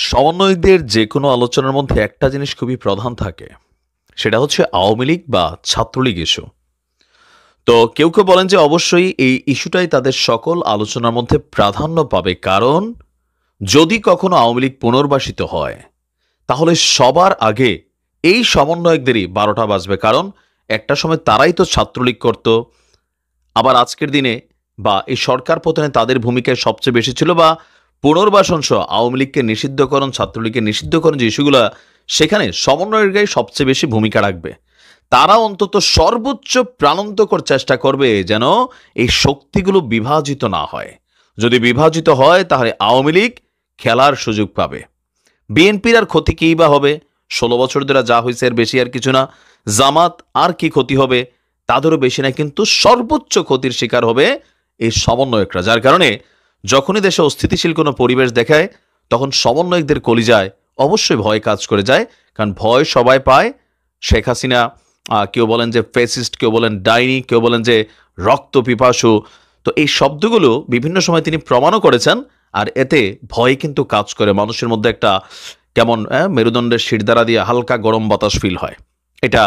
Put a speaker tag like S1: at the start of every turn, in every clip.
S1: সমন্বয়কদের যে কোনো আলোচনার মধ্যে একটা জিনিস খুবই প্রধান থাকে, সেটা হচ্ছে আওয়ামী লীগ বা ছাত্রলীগ ইস্যু। তো কেউ কেউ বলেন যে অবশ্যই এই ইস্যুটাই তাদের সকল আলোচনার মধ্যে প্রাধান্য পাবে, কারণ যদি কখনো আওয়ামী লীগ পুনর্বাসিত হয় তাহলে সবার আগে এই সমন্বয়কদেরই ১২টা বাজবে, কারণ একটা সময় তারাই তো ছাত্রলীগ করত। আবার আজকের দিনে বা এই সরকার পতনে তাদের ভূমিকায় সবচেয়ে বেশি ছিল, বা পুনর্বাসন সহ আওয়ামী লীগকে নিষিদ্ধকরণ, ছাত্রলীগকে নিষিদ্ধকরণ যে ইস্যুগুলো, সেখানে সমন্বয়ের গায়ে সবচেয়ে বেশি ভূমিকা রাখবে। তারা অন্তত সর্বোচ্চ প্রাণান্তকর চেষ্টা করবে যেন এই শক্তিগুলো বিভাজিত না হয়। যদি বিভাজিত হয় তাহলে আওয়ামী লীগ খেলার সুযোগ পাবে। বিএনপির আর ক্ষতি কী বা হবে? ১৬ বছর ধরে যা হয়েছে এর বেশি আর কিছু না। জামাত আর কি ক্ষতি হবে? তাদেরও বেশি না, কিন্তু সর্বোচ্চ ক্ষতির শিকার হবে এই সমন্বয়করা। যার কারণে যখনই দেশে অস্থিতিশীল কোনো পরিবেশ দেখায় তখন সমন্বয়কদের কলিজায় অবশ্যই ভয় কাজ করে যায়, কারণ ভয় সবাই পায়। শেখ হাসিনা, কেউ বলেন যে ফেসিস্ট, কেউ বলেন ডাইনি, কেউ বলেন যে রক্ত পিপাসু। তো এই শব্দগুলো বিভিন্ন সময় তিনি প্রমাণও করেছেন, আর এতে ভয় কিন্তু কাজ করে মানুষের মধ্যে। একটা কেমন মেরুদণ্ডের শিরদাঁড়া দিয়ে হালকা গরম বাতাস ফিল হয়। এটা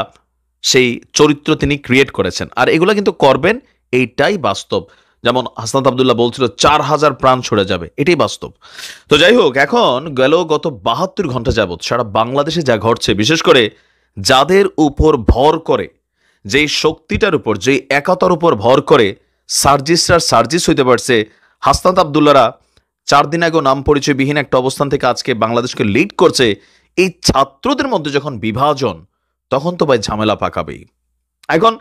S1: সেই চরিত্র তিনি ক্রিয়েট করেছেন, আর এগুলো কিন্তু করবেন, এইটাই বাস্তব। যেমন হাসনাত আবদুল্লাহ বলছিল ৪,০০০ প্রাণ ছড়ে যাবে, এটাই বাস্তব। তো যাই হোক, এখন গত ৭২ ঘন্টা যাবৎ সারা বাংলাদেশে যা ঘটছে, বিশেষ করে যাদের উপর ভর করে, যেই শক্তিটার উপর, যেই একতার উপর ভর করে সার্জিস হইতে পারছে, হাসনাত আবদুল্লাহরা ৪ দিন আগেও নাম পরিচয়বিহীন একটা অবস্থান থেকে আজকে বাংলাদেশকে লিড করছে। এই ছাত্রদের মধ্যে যখন বিভাজন, তখন তো ভাই ঝামেলা পাকাবেই। এখন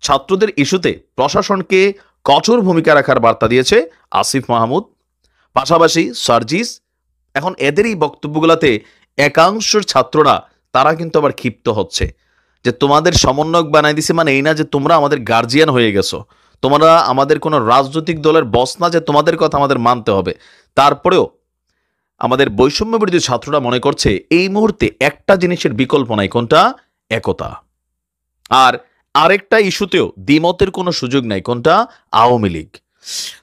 S1: ছাত্রদের ইস্যুতে প্রশাসনকে কঠোর ভূমিকা রাখার বার্তা দিয়েছে আসিফ মাহমুদ, পাশাপাশি সার্জিস। এখন এদের এই বক্তব্যগুলোতে একাংশ ছাত্ররা তারা কিন্তু আবার ক্ষিপ্ত হচ্ছে যে তোমাদের সমন্বয়ক বানাই দিছে, মানে এই না যে তোমরা আমাদের গার্জিয়ান হয়ে গেছো, তোমরা আমাদের কোনো রাজনৈতিক দলের বস না যে তোমাদের কথা আমাদের মানতে হবে। তারপরেও আমাদের বৈষম্য বিরোধী ছাত্ররা মনে করছে এই মুহূর্তে একটা জিনিসের বিকল্প নাই, কোনটা? একতা। আর আরেকটা ইস্যুতেও দ্বিমতের কোনো সুযোগ নাই, কোনটা? আওয়ামী লীগ।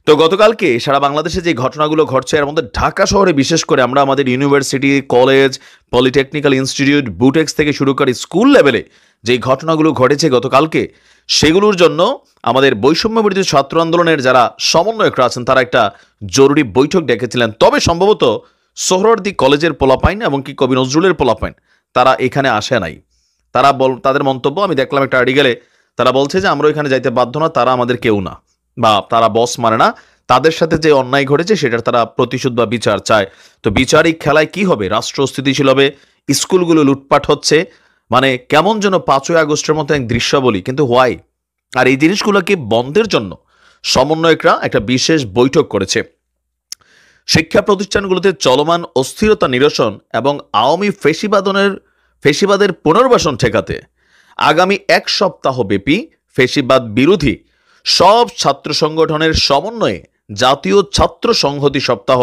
S1: তো গতকালকে সারা বাংলাদেশে যে ঘটনাগুলো ঘটছে, এর মধ্যে ঢাকা শহরে বিশেষ করে আমরা আমাদের university, college, polytechnical institute, Butex থেকে শুরু করে স্কুল লেভেলে যে ঘটনাগুলো ঘটেছে গতকালকে, সেগুলোর জন্য আমাদের বৈষম্য বিরোধী ছাত্র আন্দোলনের যারা সমন্বয়করা আছেন তারা একটা জরুরি বৈঠক ডেকেছিলেন। তবে সম্ভবত সোহরাওয়ার্দী কলেজের পোলাপাইন এবং কি কবি নজরুলের পোলাপাইন তারা এখানে আসে নাই। তাদের মন্তব্য আমি দেখলাম একটা আর্টিকেলে, তারা বলছে যে আমরা এখানে যাইতে বাধ্য না, তারা আমাদের কেউ না, বা তারা বস মানে না, তাদের সাথে যে অন্যায় ঘটেছে সেটার তারা প্রতিশোধ বা বিচার চায়। তো বিচারিক খেলায় কি হবে? রাষ্ট্র অস্থিতিশীল হবে, স্কুলগুলো লুটপাট হচ্ছে, মানে কেমন যেন ৫ই আগস্টের মতো এক দৃশ্যাবলী। কিন্তু হোয়াই? আর এই জিনিসগুলোকে বন্ধের জন্য সমন্বয়করা একটা বিশেষ বৈঠক করেছে। শিক্ষা প্রতিষ্ঠানগুলোতে চলমান অস্থিরতা নিরসন এবং আওয়ামী ফেসিবাদের পুনর্বাসন ঠেকাতে আগামী ১ সপ্তাহ ব্যাপী ফেসিবাদ বিরোধী সব ছাত্র সংগঠনের সমন্বয়ে জাতীয় ছাত্র সংহতি সপ্তাহ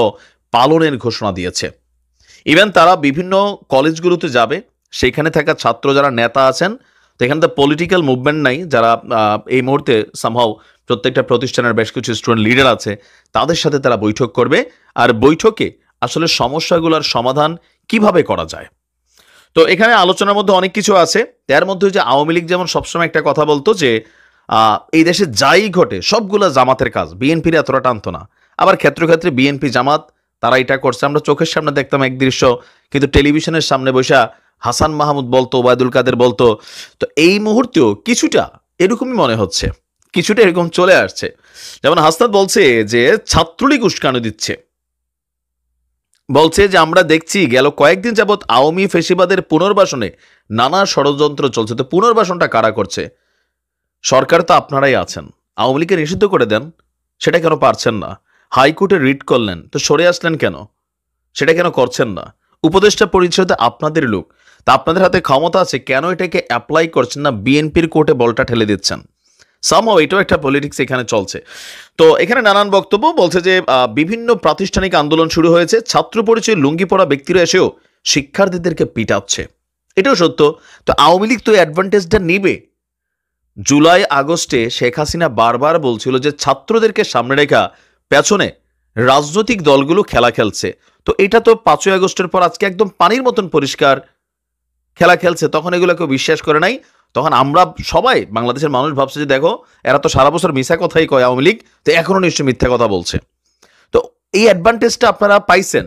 S1: পালনের ঘোষণা দিয়েছে। ইভেন তারা বিভিন্ন কলেজগুলোতে যাবে, সেখানে থাকা ছাত্র যারা নেতা আছেন, তো এখানে তো পলিটিক্যাল মুভমেন্ট নাই, যারা এই মুহূর্তে সামহাও প্রত্যেকটা প্রতিষ্ঠানের বেশ কিছু স্টুডেন্ট লিডার আছে, তাদের সাথে তারা বৈঠক করবে। আর বৈঠকে আসলে সমস্যাগুলোর সমাধান কিভাবে করা যায়। তো এখানে আলোচনার মধ্যে অনেক কিছু আছে। তার মধ্যে যে আওয়ামী লীগ যেমন সবসময় একটা কথা বলতো যে এই দেশে যাই ঘটে সবগুলা জামাতের কাজ, বিএনপির এতটা টানতো না। আবার ক্ষেত্রে ক্ষেত্রে বিএনপি জামাত তারা এটা করছে, আমরা চোখের সামনে দেখতাম এক দৃশ্য, কিন্তু টেলিভিশনের সামনে বসা হাসান মাহমুদ বলতো, ওবায়দুল কাদের বলতো। তো এই মুহূর্তেও কিছুটা এরকমই মনে হচ্ছে, কিছুটা এরকম চলে আসছে। যেমন হাসনাত বলছে যে ছাত্রলীগ উস্কানি দিচ্ছে, বলছে যে আমরা দেখছি গেল কয়েকদিন যাবৎ আওয়ামী ফেসিবাদের পুনর্বাসনে নানা ষড়যন্ত্র চলছে। তো পুনর্বাসনটা কারা করছে? সরকার তো আপনারাই আছেন, আওয়ামী লীগকে নিষিদ্ধ করে দেন, সেটা কেন পারছেন না? হাইকোর্টে রিট করলেন, তো সরে আসলেন কেন? সেটা কেন করছেন না? উপদেষ্টা পরিষদে আপনাদের লোক, তা আপনাদের হাতে ক্ষমতা আছে, কেন এটাকে অ্যাপ্লাই করছেন না? বিএনপির কোর্টে বলটা ঠেলে দিচ্ছেন। সামহাও এটাও একটা পলিটিক্স এখানে চলছে। তো এখানে নানান বক্তব্য বলছে যে বিভিন্ন প্রাতিষ্ঠানিক আন্দোলন শুরু হয়েছে, ছাত্র পরিচয় লুঙ্গি পরা ব্যক্তিরা এসেও শিক্ষার্থীদেরকে পিটাচ্ছে, এটাও সত্য। তো আওয়ামী লীগ তো অ্যাডভান্টেজটা নিবে। জুলাই আগস্টে শেখ হাসিনা বারবার বলছিল যে ছাত্রদেরকে সামনে রেখা পেছনে রাজনৈতিক দলগুলো খেলা খেলছে। তো এটা তো 5ই আগস্টের পর আজকে একদম পানির মতন পরিষ্কার খেলা খেলছে, তখন এগুলো কেউ বিশ্বাস করে নাই। তখন আমরা সবাই বাংলাদেশের মানুষ ভাবছে যে দেখো এরা তো সারা বছর মিথ্যা কথাই কয় আওয়ামী লীগ, তো এখনো নিশ্চয়ই মিথ্যা কথা বলছে। তো এই অ্যাডভান্টেজটা আপনারা পাইছেন।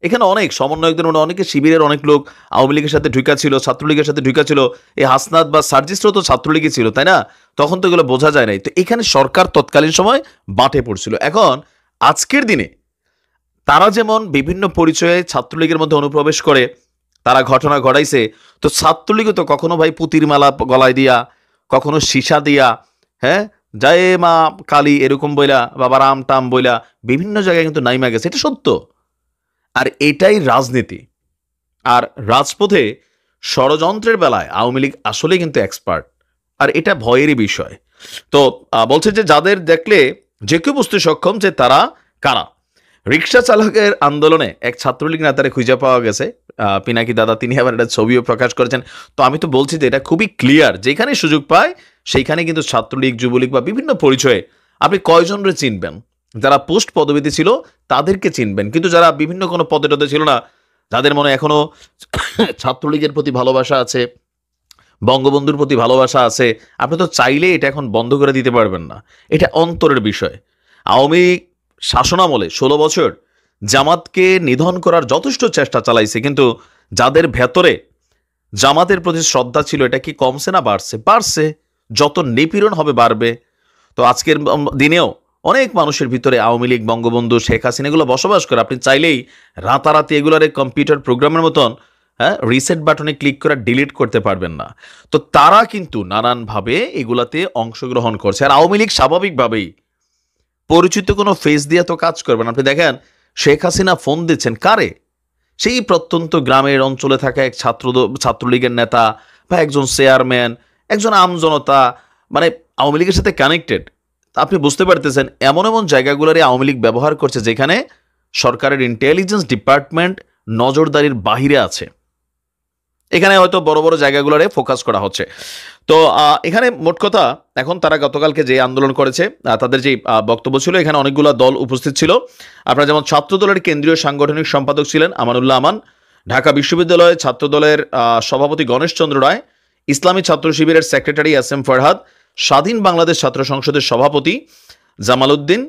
S1: এখানে অনেক সমন্বয়কদের মধ্যে অনেকে শিবিরের অনেক লোক আওয়ামী লীগের সাথে ঢুকা ছিল, ছাত্রলীগের সাথে ঢুকা ছিল। এই হাসনাত বা সার্জিসরাও তো ছাত্রলীগই ছিল, তাই না? তখন তো এগুলো বোঝা যায় নাই। তো এখানে সরকার তৎকালীন সময় বাঁটে পড়ছিল। এখন আজকের দিনে তারা যেমন বিভিন্ন পরিচয়ে ছাত্রলীগের মধ্যে অনুপ্রবেশ করে তারা ঘটনা ঘটাইছে, তো ছাত্রলীগও তো কখনো ভাই পুতির মালা গলায় দিয়া, কখনো সীসা দিয়া, হ্যাঁ, জয় মা কালী এরকম বইলা, বাবা রাম টাম বইলা বিভিন্ন জায়গায় কিন্তু নাইমা গেছে, এটা সত্য। আর এটাই রাজনীতি। আর রাজপথে ষড়যন্ত্রের বেলায় আওয়ামী লীগ আসলে কিন্তু এক্সপার্ট, আর এটা ভয়েরই বিষয়। তো বলছে যে যাদের দেখলে যে কেউ বুঝতে সক্ষম যে তারা কারা। রিক্সা চালকের আন্দোলনে এক ছাত্রলীগ নেতারে খুঁজে পাওয়া গেছে, পিনাকি দাদা, তিনি আবার একটা ছবিও প্রকাশ করেছেন। তো আমি তো বলছি যে এটা খুবই ক্লিয়ার, যেখানে সুযোগ পায় সেইখানে কিন্তু ছাত্রলীগ, যুবলীগ বা বিভিন্ন পরিচয়ে আপনি কয়জনরে চিনবেন। যারা পোস্ট পদবিতে ছিল তাদেরকে চিনবেন, কিন্তু যারা বিভিন্ন কোনো পদে টদে ছিল না, যাদের মনে এখনো ছাত্রলীগের প্রতি ভালোবাসা আছে, বঙ্গবন্ধুর প্রতি ভালোবাসা আছে, আপনি তো চাইলে এটা এখন বন্ধ করে দিতে পারবেন না। এটা অন্তরের বিষয়। আওয়ামী শাসনামলে 16 বছর জামাতকে নিধন করার যথেষ্ট চেষ্টা চালাইছে, কিন্তু যাদের ভেতরে জামাতের প্রতি শ্রদ্ধা ছিল, এটা কি কমছে না বাড়ছে? বাড়ছে। যত নিপীড়ন হবে বাড়বে। তো আজকের দিনেও অনেক মানুষের ভিতরে আওয়ামী লীগ, বঙ্গবন্ধু, শেখ হাসিনা এগুলো বসবাস করে। আপনি চাইলেই রাতারাতি এগুলোর কম্পিউটার প্রোগ্রামের মতন, হ্যাঁ, রিসেট বাটনে ক্লিক করে ডিলিট করতে পারবেন না। তো তারা কিন্তু নানানভাবে এগুলাতে অংশগ্রহণ করছে। আর আওয়ামী লীগ স্বাভাবিকভাবেই পরিচিত কোনো ফেস দিয়ে তো কাজ করবেন। আপনি দেখেন শেখ হাসিনা ফোন দিচ্ছেন কারে? সেই প্রত্যন্ত গ্রামের অঞ্চলে থাকা এক ছাত্রলীগের নেতা বা একজন চেয়ারম্যান, একজন আমজনতা, মানে আওয়ামী লীগের সাথে কানেক্টেড। আপনি বুঝতে পারতেছেন এমন এমন জায়গাগুলোরই আওয়ামী লীগ ব্যবহার করছে যেখানে সরকারের ইন্টেলিজেন্স ডিপার্টমেন্ট নজরদারির বাহিরে আছে। এখানে হয়তো বড় বড় জায়গাগুলোরে ফোকাস করা হচ্ছে। তো এখানে মোট কথা, এখন তারা গতকালকে যে আন্দোলন করেছে তাদের যে বক্তব্য ছিল, এখানে অনেকগুলো দল উপস্থিত ছিল। আপনারা যেমন ছাত্র দলের কেন্দ্রীয় সাংগঠনিক সম্পাদক ছিলেন আমানুল্লাহ আমান, ঢাকা বিশ্ববিদ্যালয় ছাত্র দলের সভাপতি গণেশ চন্দ্র রায়, ইসলামী ছাত্র শিবিরের সেক্রেটারি এস এম ফরহাদ, স্বাধীন বাংলাদেশ ছাত্র সংসদের সভাপতি জামাল উদ্দিন,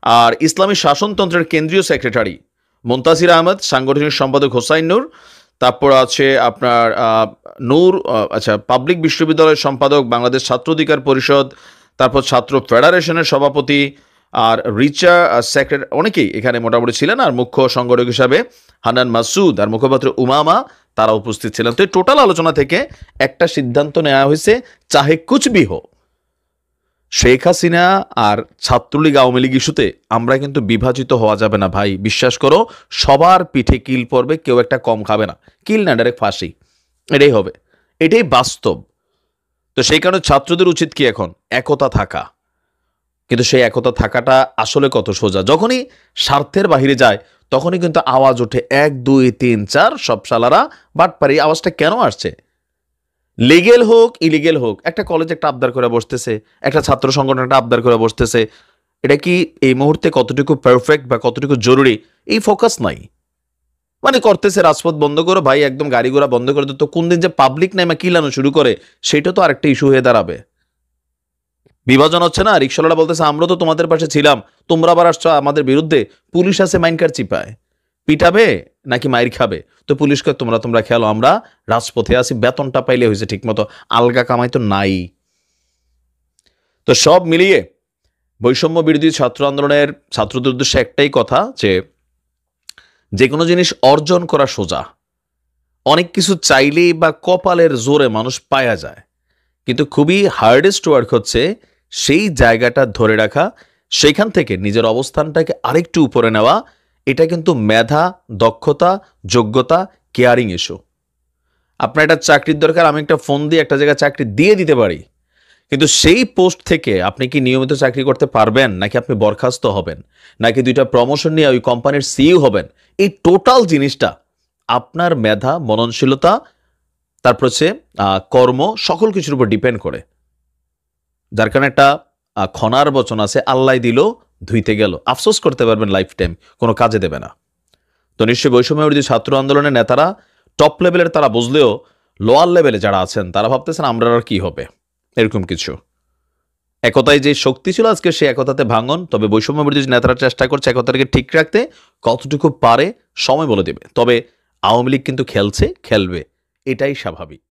S1: আর ইসলামী শাসনতন্ত্রের কেন্দ্রীয় সেক্রেটারি মুনতাসির আহমদ, সাংগঠনিক সম্পাদক হোসাইন নূর, তারপর আছে আপনার নূর, আচ্ছা, পাবলিক বিশ্ববিদ্যালয়ের সম্পাদক বাংলাদেশ ছাত্র অধিকার পরিষদ, তারপর ছাত্র ফেডারেশনের সভাপতি, আর রিচা সেক্রেটারি, অনেকেই এখানে মোটামুটি ছিলেন। আর মুখ্য সংগঠক হিসাবে হান্নান মাসুদ আর মুখপাত্র উমামা, তারা উপস্থিত ছিলেন। তো এই টোটাল আলোচনা থেকে একটা সিদ্ধান্ত নেওয়া হয়েছে, চাহে কুছ ভি হো, শেখ হাসিনা আর ছাত্রলীগ আওয়ামী লীগ ইস্যুতে আমরা কিন্তু বিভাজিত হওয়া যাবে না ভাই। বিশ্বাস করো, সবার পিঠে কিল পড়বে, কেউ একটা কম খাবে না। কিল না, ডাইরেক্ট ফাঁসি, এটাই হবে, এটাই বাস্তব। তো সেই কারণে ছাত্রদের উচিত কি এখন একতা থাকা। কিন্তু সেই একতা থাকাটা আসলে কত সোজা? যখনই স্বার্থের বাহিরে যায় তখনই কিন্তু আওয়াজ ওঠে 1 2 3 4, সব শালারা বাটপারি। আওয়াজটা কেন আসছে? লিগেল হোক ইলিগেল হোক, একটা কলেজ একটা আবদার করে বসতেছে, একটা ছাত্র সংগঠন একটা আবদার করে বসতেছে। এটা কি এই মুহূর্তে কতটুকু পারফেক্ট বা কতটুকু জরুরি এই ফোকাস নাই। মানে করতেছে রাজপথ বন্ধ করো ভাই, একদম গাড়ি ঘোড়া বন্ধ করে দিত। কোন দিন যে পাবলিক নেমে কিলানো শুরু করে সেটা তো আরেকটা ইস্যু হয়ে দাঁড়াবে। বিভাজন হচ্ছে না, রিক্সাওয়ালা বলতেছে আমরা তো তোমাদের পাশে ছিলাম, তোমরা আবার আসছো আমাদের বিরুদ্ধে। পুলিশ আছে মাইনকার চিপায়, পিটাবে নাকি মাইর খাবে? তো পুলিশকে তোমরা খেলো, আমরা রাজপথে আছি, বেতনটা পাইলে হয়েছে ঠিক মতো, আলগা কামাই তো নাই। তো সব মিলিয়ে বৈষম্য বিরোধী ছাত্র আন্দোলনের ছাত্রদের উদ্দেশ্যে একটাই কথা, যে কোনো জিনিস অর্জন করা সোজা। অনেক কিছু চাইলেই বা কপালের জোরে মানুষ পায়া যায়, কিন্তু খুবই হার্ডেস্ট ওয়ার্ক হচ্ছে সেই জায়গাটা ধরে রাখা, সেইখান থেকে নিজের অবস্থানটাকে আরেকটু উপরে নেওয়া। এটা কিন্তু মেধা, দক্ষতা, যোগ্যতা, কেয়ারিং ইস্যু। আপনার একটা চাকরির দরকার, আমি একটা ফোন দিয়ে একটা জায়গায় চাকরি দিয়ে দিতে পারি, কিন্তু সেই পোস্ট থেকে আপনি কি নিয়মিত চাকরি করতে পারবেন, নাকি আপনি বরখাস্ত হবেন, নাকি 2টা প্রমোশন নিয়ে ওই কোম্পানির সিইও হবেন, এই টোটাল জিনিসটা আপনার মেধা, মননশীলতা, তারপর হচ্ছে কর্ম, সকল কিছুর উপর ডিপেন্ড করে। যার কারণে একটা খনার বচন আছে, আল্লাহ দিল ধুইতে গেল, আফসোস করতে পারবেন লাইফ টাইম, কোনো কাজে দেবে না। তো নিশ্চয়ই বৈষম্য বিরোধী ছাত্র আন্দোলনের নেতারা টপ লেভেলের তারা বুঝলেও লোয়ার লেভেলে যারা আছেন তারা ভাবতেছেন আমরা আর কি হবে, এরকম কিছু। একতায় যে শক্তি ছিল আজকে সেই একতাতে ভাঙন। তবে বৈষম্য বিরোধী নেতারা চেষ্টা করছে একতাকে ঠিক রাখতে, কতটুকু পারে সময় বলে দেবে। তবে আওয়ামী লীগ কিন্তু খেলছে, খেলবে, এটাই স্বাভাবিক।